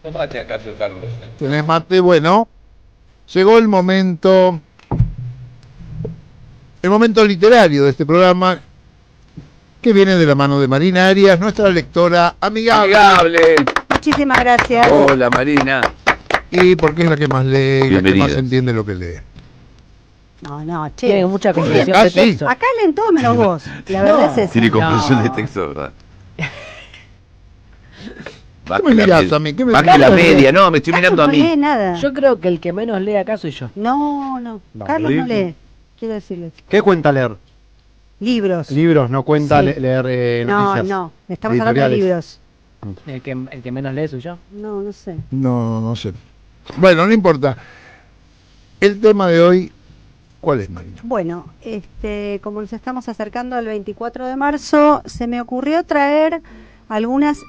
Tomate acaso, Carlos. ¿Tenés mate? Bueno, llegó el momento literario de este programa, que viene de la mano de Marina Arias, nuestra lectora amigable. Amigable. Muchísimas gracias. Hola, Marina. Y porque es la que más lee, la que Bienvenida. más entiende lo que lee. No, che. Tiene mucha comprensión acá de sí. texto. Acá leen todo menos vos. La verdad es esa. Tiene comprensión No. de texto, ¿verdad? ¿Qué me mirás a mí? ¿Qué me Más que mirás? la media, no, me estoy mirando a No lee mí. nada. Yo creo que el que menos lee acá soy yo. No. No, Carlos no lee. lee. Quiero decirles. ¿Qué cuenta leer? Libros. Libros, no cuenta Sí. leer No, noticias. no. Estamos hablando de editoriales. libros. El que menos lee soy yo. No sé. No sé. Bueno, no importa. El tema de hoy, ¿cuál es, Marina? Bueno, como nos estamos acercando al 24 de marzo, se me ocurrió traer algunas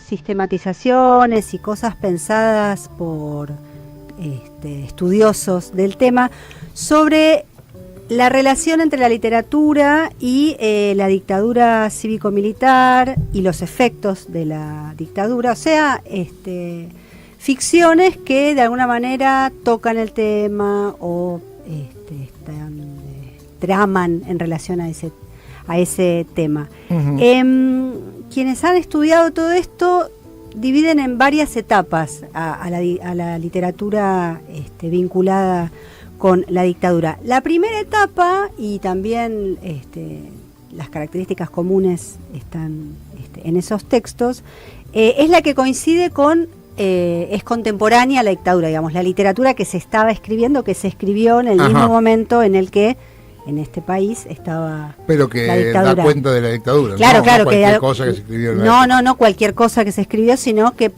sistematizaciones y cosas pensadas por estudiosos del tema sobre la relación entre la literatura y la dictadura cívico-militar y los efectos de la dictadura, o sea, ficciones que de alguna manera tocan el tema o traman en relación a ese tema. Quienes han estudiado todo esto dividen en varias etapas a la literatura vinculada con la dictadura. La primera etapa, y también las características comunes están en esos textos, es la que coincide con es contemporánea a la dictadura, digamos, la literatura que se estaba escribiendo, que se escribió en el mismo momento en el que en este país estaba Pero que la dictadura. da cuenta de la dictadura. Claro, no claro, cualquier cosa que se escribió en la época. no cualquier cosa que se escribió, sino que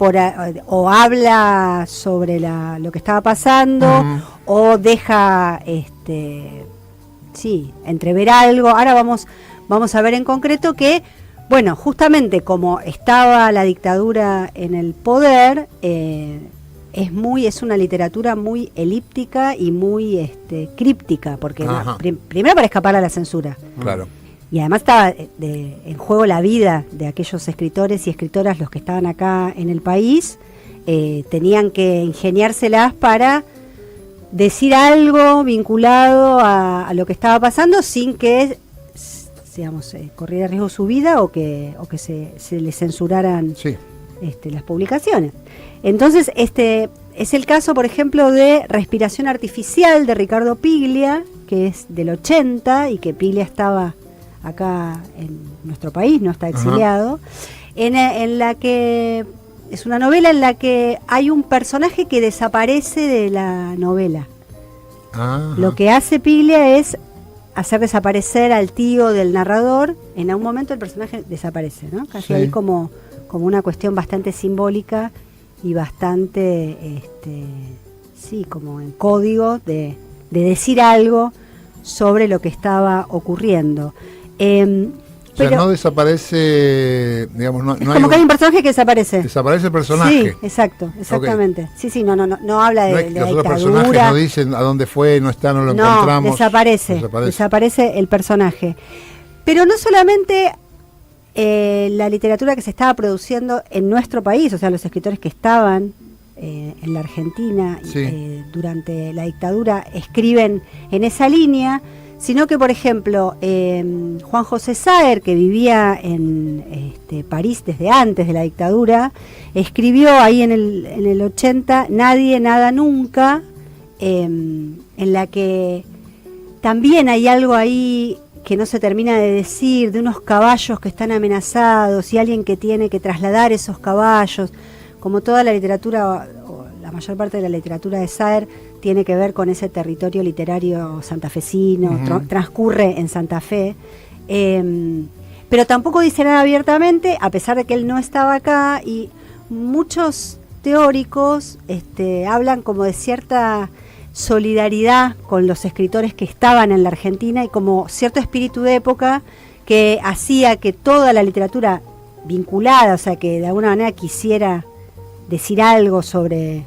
o habla sobre lo que estaba pasando, o deja entrever algo. Ahora vamos a ver en concreto que, bueno, justamente como estaba la dictadura en el poder, es una literatura muy elíptica y muy críptica, porque primero para escapar a la censura. Claro. Y además estaba en juego la vida de aquellos escritores y escritoras, los que estaban acá en el país, tenían que ingeniárselas para decir algo vinculado a lo que estaba pasando sin que, digamos, corriera riesgo su vida o que se les censuraran las publicaciones. Entonces, es el caso, por ejemplo, de Respiración Artificial de Ricardo Piglia, que es del 80 y que Piglia estaba acá en nuestro país, no está exiliado, en la que es una novela en la que hay un personaje que desaparece de la novela. Lo que hace Piglia es hacer desaparecer al tío del narrador. En algún momento el personaje desaparece, ¿no? Casi ahí como una cuestión bastante simbólica y bastante, como en código de decir algo sobre lo que estaba ocurriendo. O sea, no desaparece, digamos, no es como que hay un personaje que desaparece. Desaparece el personaje. Sí, exactamente. Okay. Sí, no habla de, no es que de los la otros dictadura. personajes no dicen a dónde fue, no está, no lo encontramos. Desaparece el personaje. Pero no solamente la literatura que se estaba produciendo en nuestro país, o sea, los escritores que estaban en la Argentina durante la dictadura escriben en esa línea, sino que, por ejemplo, Juan José Saer, que vivía en París desde antes de la dictadura, escribió ahí en el 80 Nadie, Nada, Nunca, en la que también hay algo ahí que no se termina de decir, de unos caballos que están amenazados y alguien que tiene que trasladar esos caballos. Como toda la literatura, o la mayor parte de la literatura de Saer, tiene que ver con ese territorio literario santafesino, transcurre en Santa Fe, pero tampoco dice nada abiertamente, a pesar de que él no estaba acá, y muchos teóricos hablan como de cierta solidaridad con los escritores que estaban en la Argentina y como cierto espíritu de época que hacía que toda la literatura vinculada, o sea, que de alguna manera quisiera decir algo sobre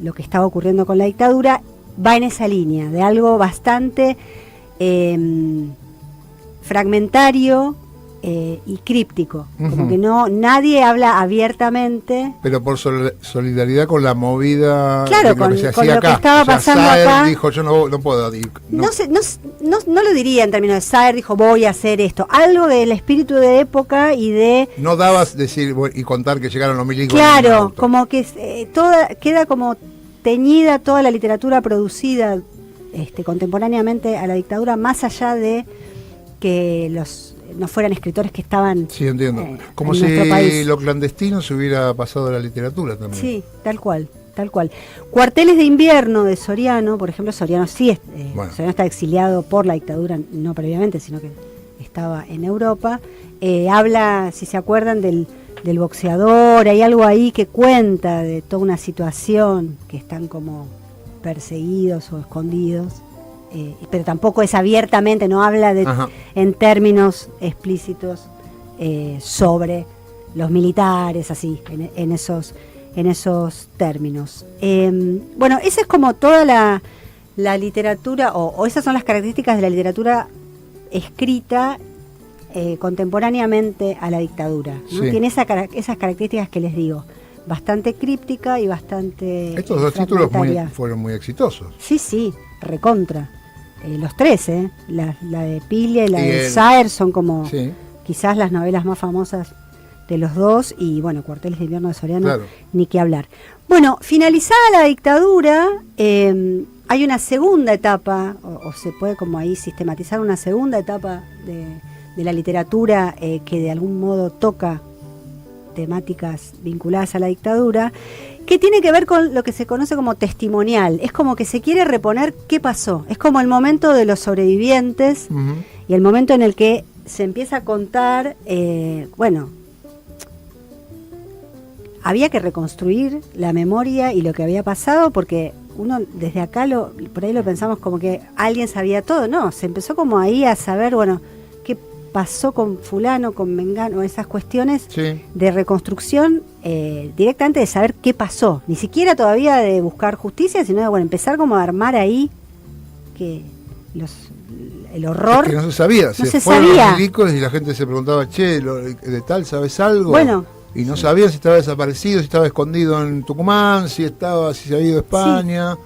lo que estaba ocurriendo con la dictadura, va en esa línea, de algo bastante fragmentario, y críptico, como Ujú. que nadie habla abiertamente. Pero por solidaridad con la movida Claro, de lo con- que se con hacía lo que acá. estaba pasando Saer acá. dijo, yo no puedo ir. No lo diría en términos de Saer dijo voy a hacer esto, algo del espíritu de época y de No dabas decir y contar que llegaron los milicos. en un claro, auto. como que queda como teñida toda la literatura producida contemporáneamente a la dictadura, más allá de que no fueran escritores que estaban Sí, entiendo. Como en si nuestro país. lo clandestino se hubiera pasado a la literatura también. Sí, tal cual, tal cual. Cuarteles de invierno de Soriano, por ejemplo, Soriano Bueno. Soriano está exiliado por la dictadura, no previamente, sino que estaba en Europa. Habla, si se acuerdan, del boxeador, hay algo ahí que cuenta de toda una situación que están como perseguidos o escondidos, pero tampoco es abiertamente, no habla Ajá. en términos explícitos sobre los militares, así, en esos términos. Bueno, esa es como toda la literatura, o esas son las características de la literatura escrita contemporáneamente a la dictadura, ¿no? Sí. Tiene esas características que les digo, bastante críptica y bastante Estos dos títulos fragmentaria. fueron muy exitosos. Sí, recontra. Los tres, la de Piglia y la Y de Saer son como Sí, quizás las novelas más famosas de los dos, y bueno, Cuarteles de invierno de Soriano, claro. ni que hablar. Bueno, finalizada la dictadura, hay una segunda etapa, o se puede como ahí sistematizar una segunda etapa de la literatura que de algún modo toca temáticas vinculadas a la dictadura, que tiene que ver con lo que se conoce como testimonial. Es como que se quiere reponer qué pasó. Es como el momento de los sobrevivientes Ujú. y el momento en el que se empieza a contar, había que reconstruir la memoria y lo que había pasado, porque uno desde acá por ahí lo pensamos como que alguien sabía todo. No, se empezó como ahí a saber, bueno, qué pasó con fulano, con mengano, esas cuestiones Sí. de reconstrucción, directamente de saber qué pasó, ni siquiera todavía de buscar justicia, sino de empezar como a armar ahí que el horror. Es que no se sabía. se fueron sabía. los milicos y la gente se preguntaba, che, de tal, ¿sabes algo? Bueno. Y no sabían si estaba desaparecido, si estaba escondido en Tucumán, si se había ido a España,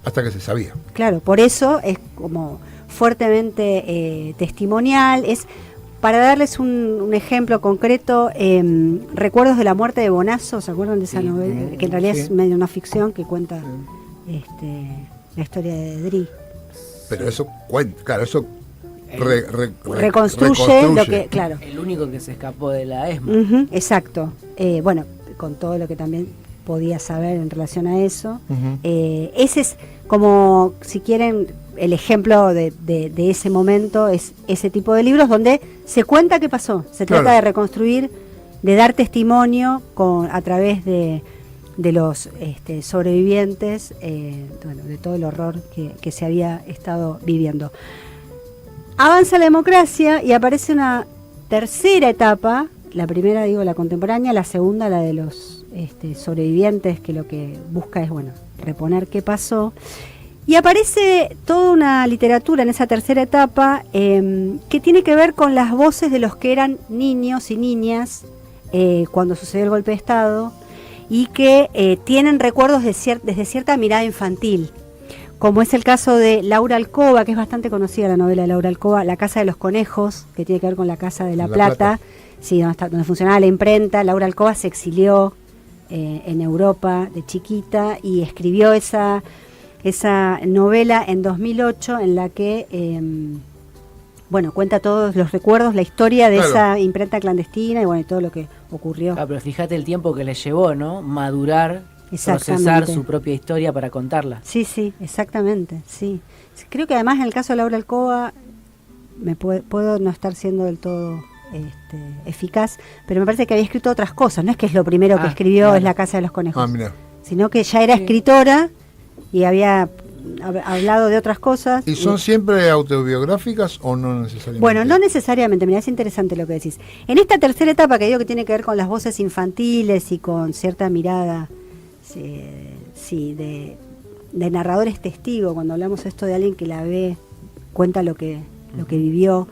hasta que se sabía. Claro, por eso es como fuertemente testimonial. Es para darles un ejemplo concreto, Recuerdos de la muerte de Bonazo, ¿se acuerdan de esa Sí. novela? Que en realidad Sí. es medio una ficción que cuenta la historia de Dri. Pero eso cuenta, claro, eso Reconstruye lo que, claro. El único que se escapó de la ESMA. Ujú, exacto. Bueno, con todo lo que también podía saber en relación a eso. Ujú. Ese es como, si quieren, el ejemplo de ese momento, es ese tipo de libros donde se cuenta qué pasó. Se Claro. trata de reconstruir, de dar testimonio a través de los sobrevivientes, de todo el horror que se había estado viviendo. Avanza la democracia y aparece una tercera etapa, la primera, digo, la contemporánea, la segunda, la de los sobrevivientes, que lo que busca es, reponer qué pasó. Y aparece toda una literatura en esa tercera etapa que tiene que ver con las voces de los que eran niños y niñas cuando sucedió el golpe de Estado y que tienen recuerdos desde cierta mirada infantil, como es el caso de Laura Alcoba, que es bastante conocida la novela de Laura Alcoba, La Casa de los Conejos, que tiene que ver con la Casa de la Plata. Sí, donde funcionaba la imprenta. Laura Alcoba se exilió en Europa de chiquita y escribió esa novela en 2008 en la que cuenta todos los recuerdos, la historia de esa imprenta clandestina y todo lo que ocurrió. Ah, pero fíjate el tiempo que le llevó, ¿no? Madurar, procesar su propia historia para contarla. Sí, exactamente, sí. Creo que además en el caso de Laura Alcoba puedo no estar siendo del todo eficaz, pero me parece que había escrito otras cosas. No es que es lo primero que escribió, claro. Es La Casa de los Conejos, Mira. sino que ya era escritora y había hablado de otras cosas. ¿Y son siempre autobiográficas o no necesariamente? Bueno, no necesariamente, mira, es interesante lo que decís. En esta tercera etapa que digo que tiene que ver con las voces infantiles y con cierta mirada de narradores testigos, cuando hablamos esto de alguien que la ve, cuenta lo que vivió,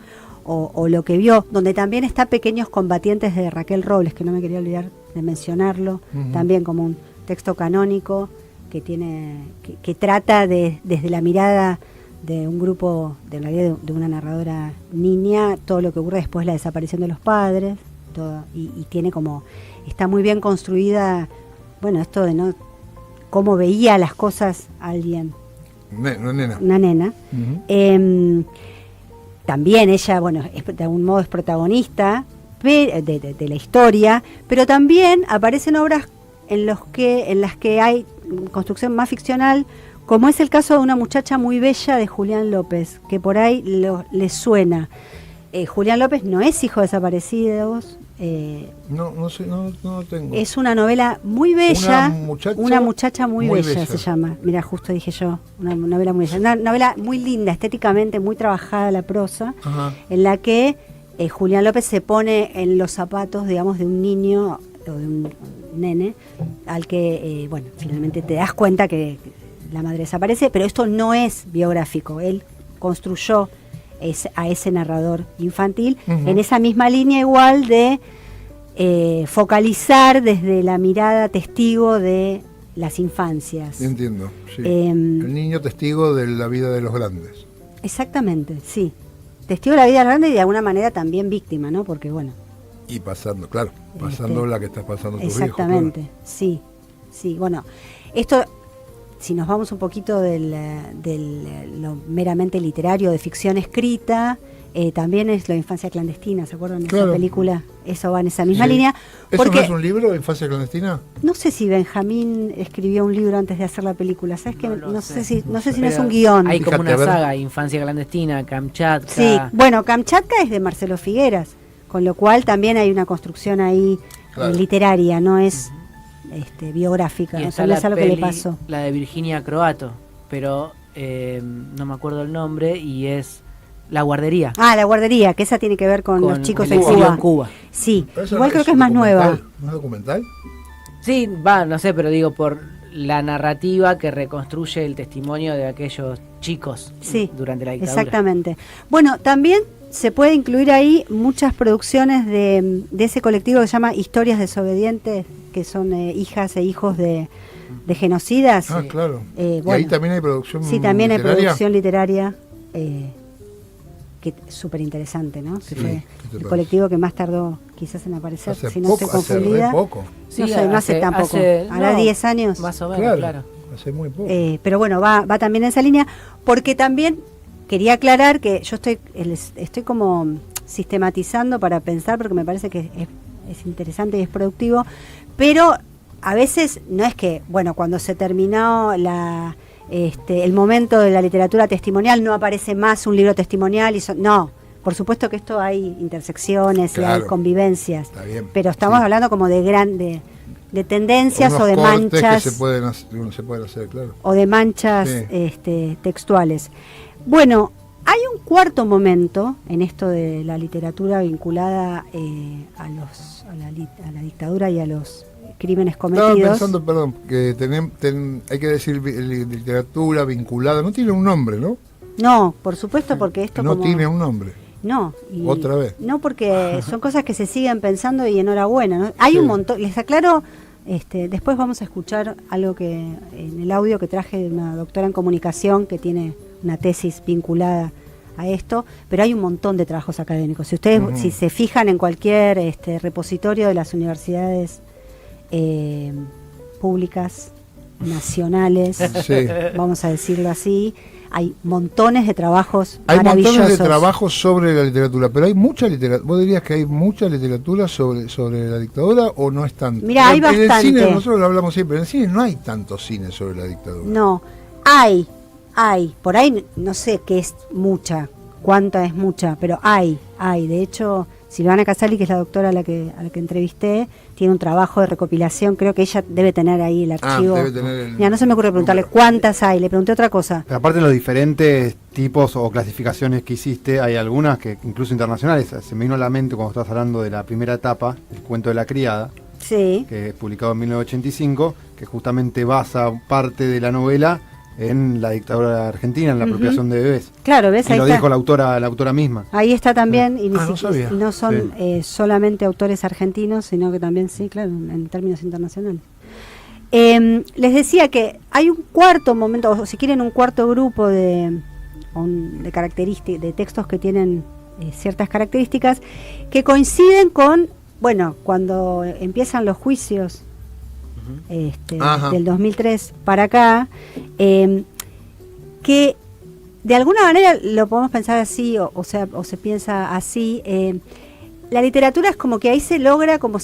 o lo que vio, donde también está Pequeños Combatientes de Raquel Robles, que no me quería olvidar de mencionarlo, también como un texto canónico que tiene que trata desde la mirada de un grupo, en realidad de una narradora niña, todo lo que ocurre después de la desaparición de los padres, todo, y tiene como, está muy bien construida, bueno, esto de no cómo veía las cosas alguien. Una nena. También ella, bueno, de algún modo es protagonista de la historia, pero también aparecen obras en las que hay construcción más ficcional, como es el caso de Una muchacha muy bella de Julián López, que por ahí le suena. Julián López no es hijo de desaparecidos. No sé, no tengo. Es una novela muy bella, una muchacha muy bella se llama. Mira, justo dije yo, una novela muy bella. Una novela muy linda, estéticamente muy trabajada la prosa, en la que Julián López se pone en los zapatos, digamos, de un niño o de un nene, al que, bueno, finalmente te das cuenta que la madre desaparece, pero esto no es biográfico. Él construyó a ese narrador infantil en esa misma línea igual de focalizar desde la mirada testigo de las infancias. Entiendo, sí. El niño testigo de la vida de los grandes. Exactamente, sí. Testigo de la vida grande y de alguna manera también víctima, ¿no? Porque bueno. Y pasando la que estás pasando tus exactamente, viejos, claro. Sí, sí. Bueno, esto, si nos vamos un poquito lo meramente literario, de ficción escrita, también es La infancia clandestina, ¿se acuerdan de esa película? Eso va en esa misma línea. ¿Eso no es un libro, Infancia clandestina? No sé si Benjamín escribió un libro antes de hacer la película, ¿sabes qué? No sé si no es un guión. Hay como una saga, Infancia clandestina, Kamchatka. Sí, bueno, Kamchatka es de Marcelo Figueras, con lo cual también hay una construcción ahí literaria, no es biográfica, o sea, no es algo que le pasó. La de Virginia Croato, pero no me acuerdo el nombre, y es La guardería. La guardería, que esa tiene que ver con los chicos en Cuba. Sí, igual creo que es más nueva. ¿No es documental? Sí, no sé, pero digo, por la narrativa que reconstruye el testimonio de aquellos chicos durante la dictadura. Exactamente. Bueno, también se puede incluir ahí muchas producciones de ese colectivo que se llama Historias Desobedientes, que son hijas e hijos de genocidas. Claro. Bueno, y ahí también hay producción literaria. Sí, también hay producción literaria, que es súper interesante, ¿no? Que fue el colectivo que más tardó quizás en aparecer, si no estoy confundida. Hace poco. Sí, no hace tampoco. Hará 10 años. Más o menos, claro. Hace muy poco. Pero bueno, va también en esa línea, porque también quería aclarar que yo estoy como sistematizando para pensar, porque me parece que es interesante y es productivo, pero a veces no es que, bueno, cuando se terminó el momento de la literatura testimonial no aparece más un libro testimonial, no, por supuesto que esto hay intersecciones, y hay convivencias, está bien, pero estamos hablando como de tendencias o de manchas que se pueden hacer, claro. O de manchas textuales. Bueno, hay un cuarto momento en esto de la literatura vinculada a la dictadura y a los crímenes cometidos. Estaba pensando, perdón, que hay que decir literatura vinculada, no tiene un nombre, ¿no? No, por supuesto, porque esto no tiene un nombre. No. Otra vez. No, porque son cosas que se siguen pensando y enhorabuena, ¿no? Hay un montón, les aclaro, después vamos a escuchar algo que en el audio que traje de una doctora en comunicación que tiene una tesis vinculada a esto, pero hay un montón de trabajos académicos. Si ustedes, si se fijan en cualquier repositorio de las universidades públicas, nacionales, vamos a decirlo así, hay montones de trabajos maravillosos. Hay montones de trabajos sobre la literatura, pero hay mucha literatura. ¿Vos dirías que hay mucha literatura sobre la dictadura o no es tanto? Mira, hay bastante. En el cine, nosotros lo hablamos siempre, en el cine no hay tanto cine sobre la dictadura. No, hay, por ahí no sé qué es mucha, cuánta es mucha, pero hay. De hecho, Silvana Casali, que es la doctora a la que entrevisté, tiene un trabajo de recopilación, creo que ella debe tener ahí el archivo. Mira, no se me ocurre preguntarle cuántas hay, le pregunté otra cosa. Pero aparte de los diferentes tipos o clasificaciones que hiciste, hay algunas que incluso internacionales, se me vino a la mente cuando estás hablando de la primera etapa, el cuento de la criada, que es publicado en 1985, que justamente basa parte de la novela en la dictadura argentina, en la apropiación de bebés. Claro, ¿ves? Y Ahí lo está. dijo la autora misma. Ahí está también, y no sabía. no son solamente autores argentinos, sino que también, sí, claro, en términos internacionales. Les decía que hay un cuarto momento, o si quieren un cuarto grupo de características, de textos que tienen ciertas características, que coinciden con, bueno, cuando empiezan los juicios del 2003 para acá, que de alguna manera lo podemos pensar así, o se piensa así, la literatura es como que ahí se logra como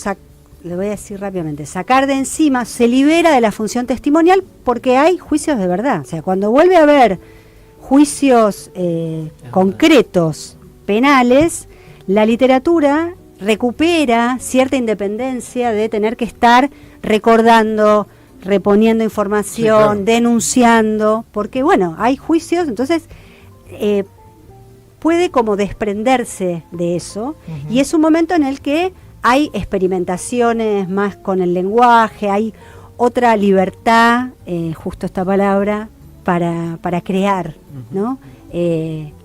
le voy a decir rápidamente, sacar de encima, se libera de la función testimonial porque hay juicios de verdad. O sea, cuando vuelve a haber juicios concretos, penales, la literatura recupera cierta independencia de tener que estar recordando, reponiendo información, Sí, claro. denunciando, porque bueno, hay juicios, entonces puede como desprenderse de eso, y es un momento en el que hay experimentaciones más con el lenguaje, hay otra libertad, justo esta palabra, para crear, ¿no?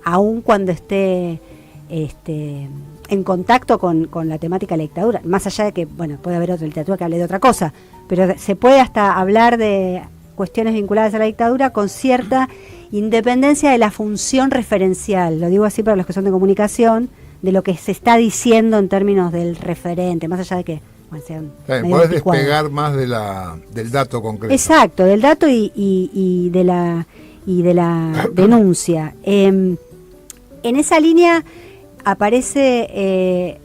Aun cuando esté en contacto con la temática de la dictadura, más allá de que, bueno, puede haber otra literatura que hable de otra cosa, pero se puede hasta hablar de cuestiones vinculadas a la dictadura con cierta independencia de la función referencial, lo digo así para los que son de comunicación, de lo que se está diciendo en términos del referente, más allá de que sean medio Podés anticuados. despegar más del dato concreto. Exacto, del dato y de la denuncia. En esa línea aparece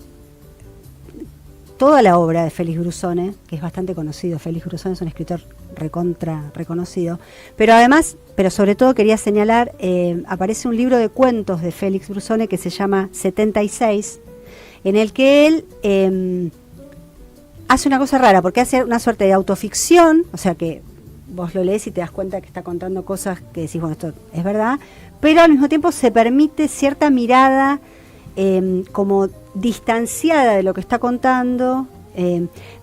toda la obra de Félix Brusone, que es bastante conocido. Félix Brusone es un escritor recontra reconocido, pero además, pero sobre todo quería señalar, aparece un libro de cuentos de Félix Brusone que se llama 76, en el que él hace una cosa rara, porque hace una suerte de autoficción, o sea que vos lo lees y te das cuenta que está contando cosas que decís, bueno, esto es verdad, pero al mismo tiempo se permite cierta mirada como distanciada de lo que está contando,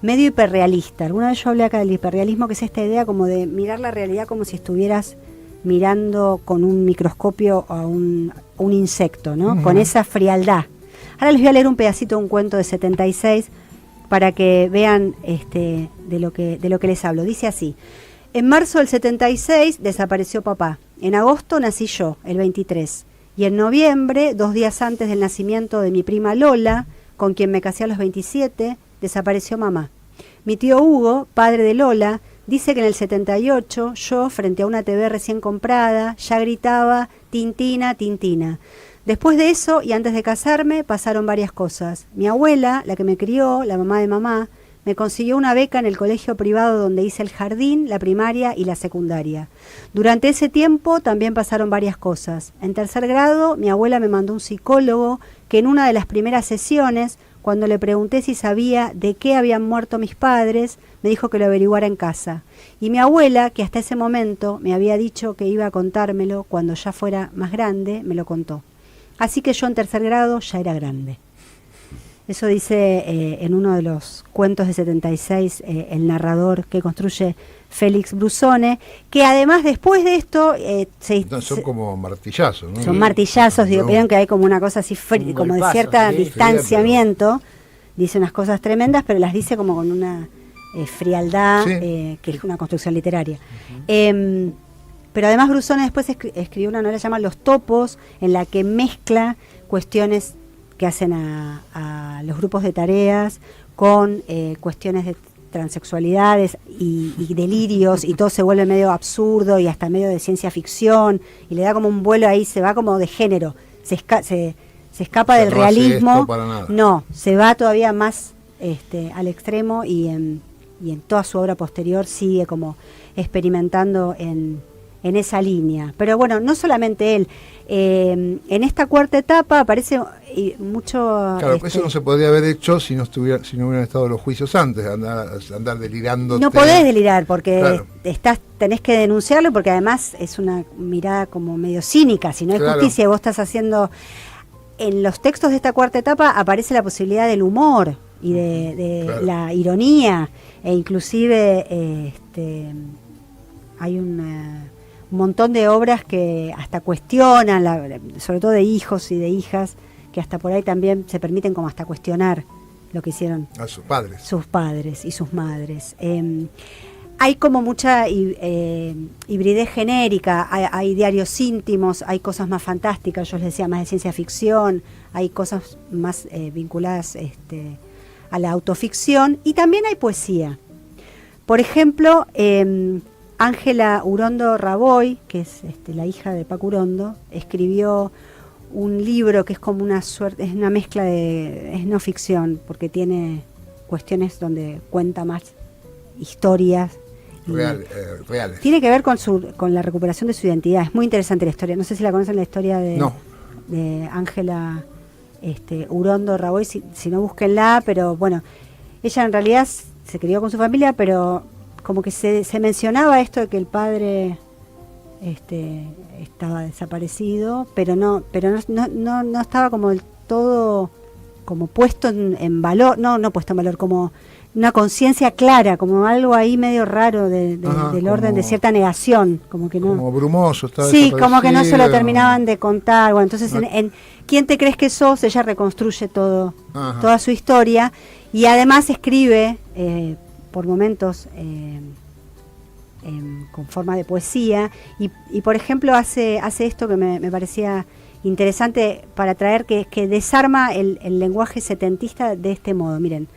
medio hiperrealista. Alguna vez yo hablé acá del hiperrealismo, que es esta idea como de mirar la realidad como si estuvieras mirando con un microscopio a un insecto, ¿no? Con esa frialdad. Ahora les voy a leer un pedacito de un cuento de 76 para que vean de lo que les hablo. Dice así: en marzo del 76 desapareció papá. En agosto nací yo, el 23. Y en noviembre, 2 días antes del nacimiento de mi prima Lola, con quien me casé a los 27, desapareció mamá. Mi tío Hugo, padre de Lola, dice que en el 78 yo, frente a una TV recién comprada, ya gritaba Tintina, Tintina. Después de eso, y antes de casarme, pasaron varias cosas. Mi abuela, la que me crió, la mamá de mamá, me consiguió una beca en el colegio privado donde hice el jardín, la primaria y la secundaria. Durante ese tiempo también pasaron varias cosas. En 3er grado, mi abuela me mandó un psicólogo que en una de las primeras sesiones, cuando le pregunté si sabía de qué habían muerto mis padres, me dijo que lo averiguara en casa. Y mi abuela, que hasta ese momento me había dicho que iba a contármelo cuando ya fuera más grande, me lo contó. Así que yo en 3er grado ya era grande. Eso dice en uno de los cuentos de 76 el narrador que construye Félix Brusone, que además después de esto son como martillazos, ¿no? Son martillazos, digo, vean que hay como una cosa así como de cierta distanciamiento, dice unas cosas tremendas, pero las dice como con una frialdad, que es una construcción literaria. Pero además Brusone después escribió una novela llamada Los Topos, en la que mezcla cuestiones que hacen a los grupos de tareas con cuestiones de transexualidades y delirios, y todo se vuelve medio absurdo y hasta medio de ciencia ficción, y le da como un vuelo ahí, se va como de género, se escapa del realismo, no, se va todavía más al extremo, y en toda su obra posterior sigue como experimentando en esa línea. Pero bueno, no solamente él. En esta cuarta etapa aparece mucho... Claro, eso no se podría haber hecho si no hubieran estado los juicios antes, andar delirando. No podés delirar, porque claro, tenés que denunciarlo, porque además es una mirada como medio cínica. Si no hay justicia, vos estás haciendo... En los textos de esta cuarta etapa aparece la posibilidad del humor y de la ironía, e inclusive hay un montón de obras que hasta cuestionan, sobre todo de hijos y de hijas, que hasta por ahí también se permiten como hasta cuestionar lo que hicieron a sus padres. Sus padres y sus madres. Hay como mucha hibridez genérica, hay diarios íntimos, hay cosas más fantásticas, yo les decía, más de ciencia ficción, hay cosas más vinculadas a la autoficción, y también hay poesía. Por ejemplo, Ángela Urondo Raboy, que es la hija de Paco Urondo, escribió un libro que es como una suerte, es una mezcla es no ficción, porque tiene cuestiones donde cuenta más historias. Reales. Tiene que ver con la recuperación de su identidad. Es muy interesante la historia. No sé si la conocen, la historia de Ángela Urondo Raboy, si no, búsquenla, pero bueno, ella en realidad se crió con su familia, pero como que se mencionaba esto de que el padre estaba desaparecido, pero no estaba como del todo como puesto en valor, no puesto en valor, como una conciencia clara, como algo ahí medio raro del orden de cierta negación, como que no, como brumoso, estaba sí, como que no se lo terminaban de contar. Bueno, entonces en ¿Quién te crees que sos? Ella reconstruye toda su historia, y además escribe por momentos con forma de poesía, y por ejemplo hace esto que me parecía interesante para traer, que desarma el lenguaje setentista de este modo. Miren: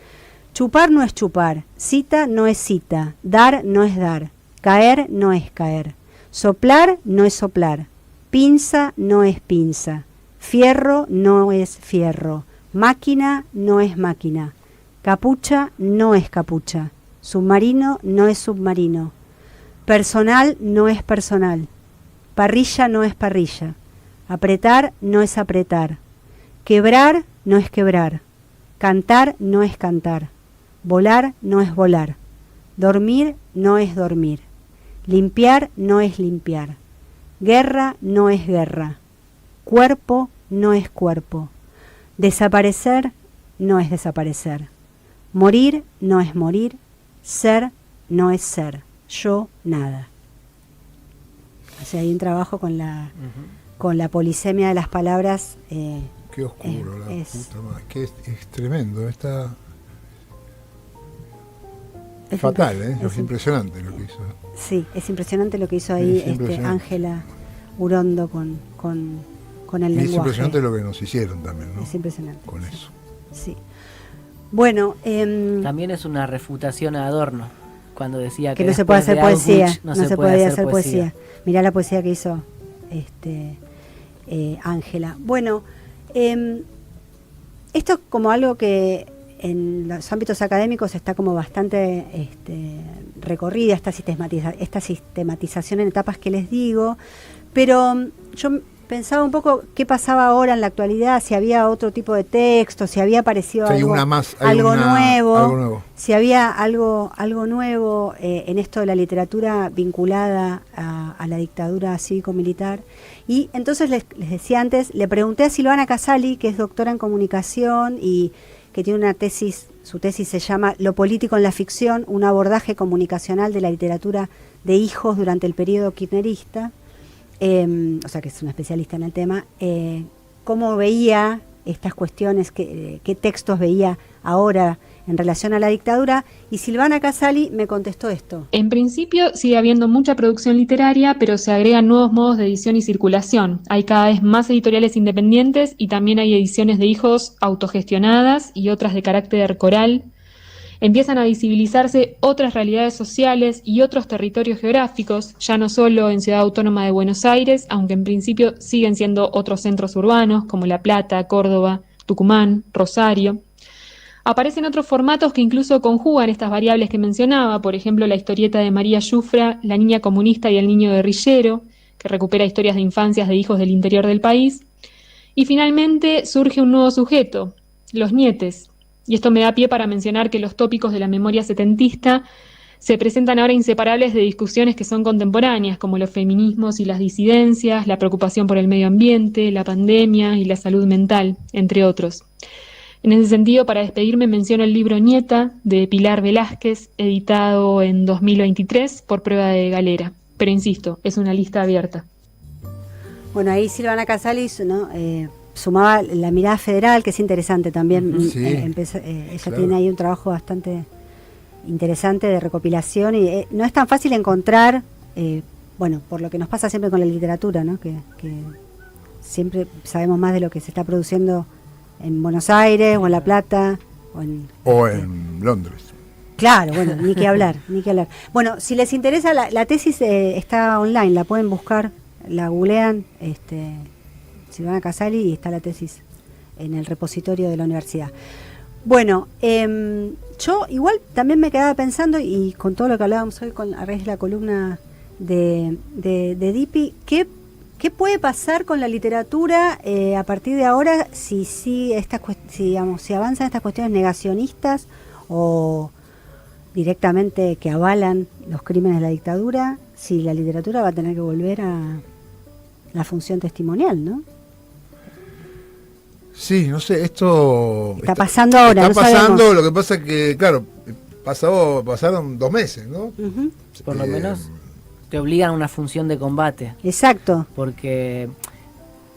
chupar no es chupar, cita no es cita, dar no es dar, caer no es caer, soplar no es soplar, pinza no es pinza, fierro no es fierro, máquina no es máquina, capucha no es capucha, submarino no es submarino, personal no es personal, parrilla no es parrilla, apretar no es apretar, quebrar no es quebrar, cantar no es cantar, volar no es volar, dormir no es dormir, limpiar no es limpiar, guerra no es guerra, cuerpo no es cuerpo, desaparecer no es desaparecer, morir no es morir, ser no es ser, yo nada. O sea, hay un trabajo con la polisemia de las palabras. Qué oscuro, puta madre. Que es tremendo, está fatal, es impresionante lo que hizo. Sí, es impresionante lo que hizo ahí Ángela Urondo con el lenguaje. Es impresionante lo que nos hicieron también, ¿no? Es impresionante. Con eso. Sí. Bueno, también es una refutación a Adorno, cuando decía que no se puede hacer poesía, no se puede hacer poesía. Mirá la poesía que hizo Ángela. Bueno, esto es como algo que en los ámbitos académicos está como bastante recorrida, esta sistematización en etapas que les digo, pero yo pensaba un poco qué pasaba ahora en la actualidad, si había otro tipo de texto, si había aparecido algo nuevo, si había algo nuevo en esto de la literatura vinculada a la dictadura cívico-militar. Y entonces les decía antes, le pregunté a Silvana Casali, que es doctora en comunicación y que tiene una tesis, su tesis se llama Lo político en la ficción, un abordaje comunicacional de la literatura de hijos durante el periodo kirchnerista. O sea que es una especialista en el tema, cómo veía estas cuestiones, qué textos veía ahora en relación a la dictadura, y Silvana Casali me contestó esto. En principio sigue habiendo mucha producción literaria, pero se agregan nuevos modos de edición y circulación. Hay cada vez más editoriales independientes y también hay ediciones de hijos autogestionadas y otras de carácter coral. Empiezan a visibilizarse otras realidades sociales y otros territorios geográficos, ya no solo en Ciudad Autónoma de Buenos Aires, aunque en principio siguen siendo otros centros urbanos como La Plata, Córdoba, Tucumán, Rosario. Aparecen otros formatos que incluso conjugan estas variables que mencionaba, por ejemplo la historieta de María Yufra, La niña comunista y el niño guerrillero, que recupera historias de infancias de hijos del interior del país. Y finalmente surge un nuevo sujeto, los nietes. Y esto me da pie para mencionar que los tópicos de la memoria setentista se presentan ahora inseparables de discusiones que son contemporáneas, como los feminismos y las disidencias, la preocupación por el medio ambiente, la pandemia y la salud mental, entre otros. En ese sentido, para despedirme, menciono el libro Nieta, de Pilar Velázquez, editado en 2023 por Prueba de Galera. pero insisto, es una lista abierta. Bueno, ahí Silvana Casali, ¿no? Sumaba la mirada federal, que es interesante también. Sí, ella claro. tiene ahí un trabajo bastante interesante de recopilación y no es tan fácil encontrar, bueno, por lo que nos pasa siempre con la literatura, ¿no? Que siempre sabemos más de lo que se está produciendo en Buenos Aires o en La Plata O en Londres. Claro, bueno, ni que hablar, ni que hablar. Bueno, si les interesa, la tesis está online, la pueden buscar, la googlean, Silvana Casali, y está la tesis en el repositorio de la universidad. Bueno, yo igual también me quedaba pensando, y con todo lo que hablábamos hoy a raíz de la columna de Dipi, ¿qué puede pasar con la literatura a partir de ahora si avanzan estas cuestiones negacionistas o directamente que avalan los crímenes de la dictadura, si la literatura va a tener que volver a la función testimonial, ¿no? Sí, no sé, esto... Está pasando ahora, Está no pasando, sabemos. lo que pasa es que, claro, pasaron 2 meses, ¿no? Ujú. Por lo menos te obligan a una función de combate. Exacto. Porque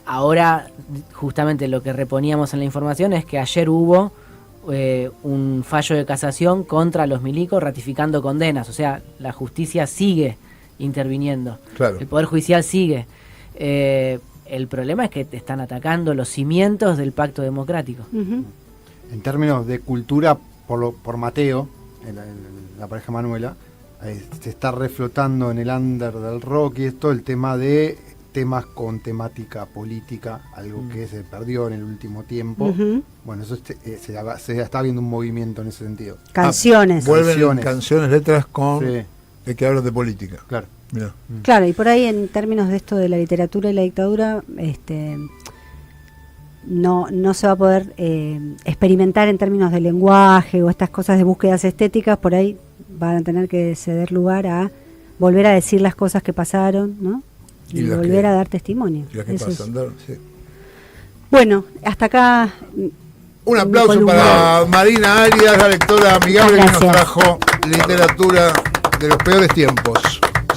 ahora justamente lo que reponíamos en la información es que ayer hubo un fallo de casación contra los milicos ratificando condenas. O sea, la justicia sigue interviniendo. Claro. El Poder Judicial sigue. El problema es que te están atacando los cimientos del pacto democrático. Ujú. En términos de cultura, por Mateo, la pareja Manuela, se está reflotando en el under del rock y esto el tema de temas con temática política, algo que se perdió en el último tiempo. Ujú. Bueno, eso se está viendo un movimiento en ese sentido. Canciones. Vuelven canciones, letras con Sí, que hablan de política. claro. Mirá. Claro, y por ahí en términos de esto de la literatura y la dictadura, no se va a poder experimentar en términos de lenguaje o estas cosas de búsquedas estéticas, por ahí van a tener que ceder lugar a volver a decir las cosas que pasaron, ¿no? Y las volver que- a dar testimonio. Y las que Eso es. pasan, sí. Bueno, hasta acá. Un aplauso columna. para Marina Arias, la lectora amigable que nos Gracias. trajo literatura de los peores tiempos.